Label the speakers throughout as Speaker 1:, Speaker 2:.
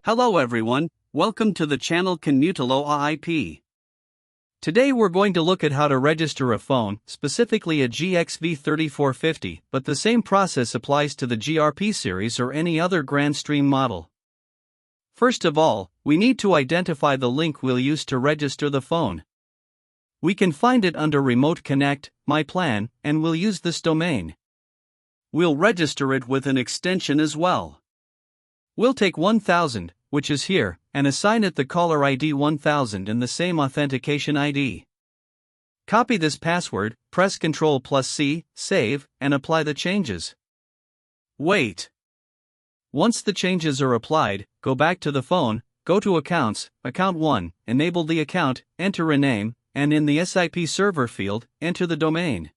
Speaker 1: Hello everyone, welcome to the channel Canutalo AIP. Today we're going to look at how to register a phone, specifically a GXV3450, but the same process applies to the GRP series or any other Grandstream model. First of all, we need to identify the link we'll use to register the phone. We can find it under RemoteConnect, My Plan, and we'll use this domain. We'll register it with an extension as well. We'll take 1000, which is here, and assign it the caller ID 1000 and the same authentication ID. Copy this password, press Ctrl+C, save, and apply the changes. Wait. Once the changes are applied, go back to the phone, go to Accounts, Account 1, enable the account, enter a name, and in the SIP server field, enter the domain.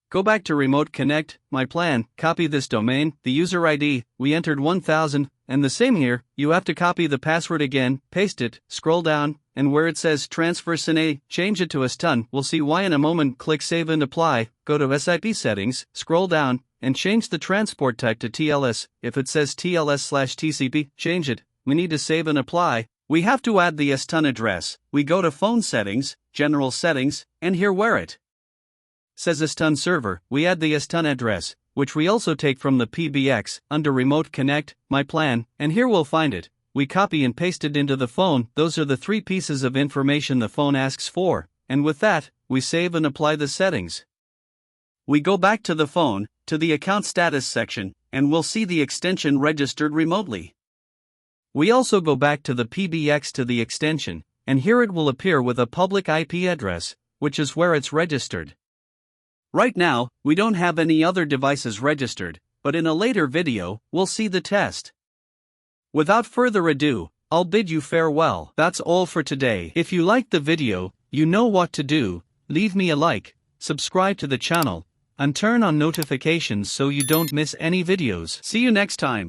Speaker 1: Go back to RemoteConnect, My Plan, copy this domain, the user ID, we entered 1000, and the same here, you have to copy the password again, paste it, scroll down, and where it says Transfer SINA, change it to STUN, we'll see why in a moment, click Save and Apply, go to SIP Settings, scroll down, and change the transport type to TLS, if it says TLS/TCP, change it, we need to save and apply, we have to add the STUN address, we go to Phone Settings, General Settings, and here where it says STUN server, we add the STUN address, which we also take from the PBX, under RemoteConnect, My Plan, and here we'll find it. We copy and paste it into the phone, those are the three pieces of information the phone asks for, and with that, we save and apply the settings. We go back to the phone, to the account status section, and we'll see the extension registered remotely. We also go back to the PBX to the extension, and here it will appear with a public IP address, which is where it's registered. Right now, we don't have any other devices registered, but in a later video, we'll see the test. Without further ado, I'll bid you farewell. That's all for today. If you liked the video, you know what to do, leave me a like, subscribe to the channel, and turn on notifications so you don't miss any videos. See you next time.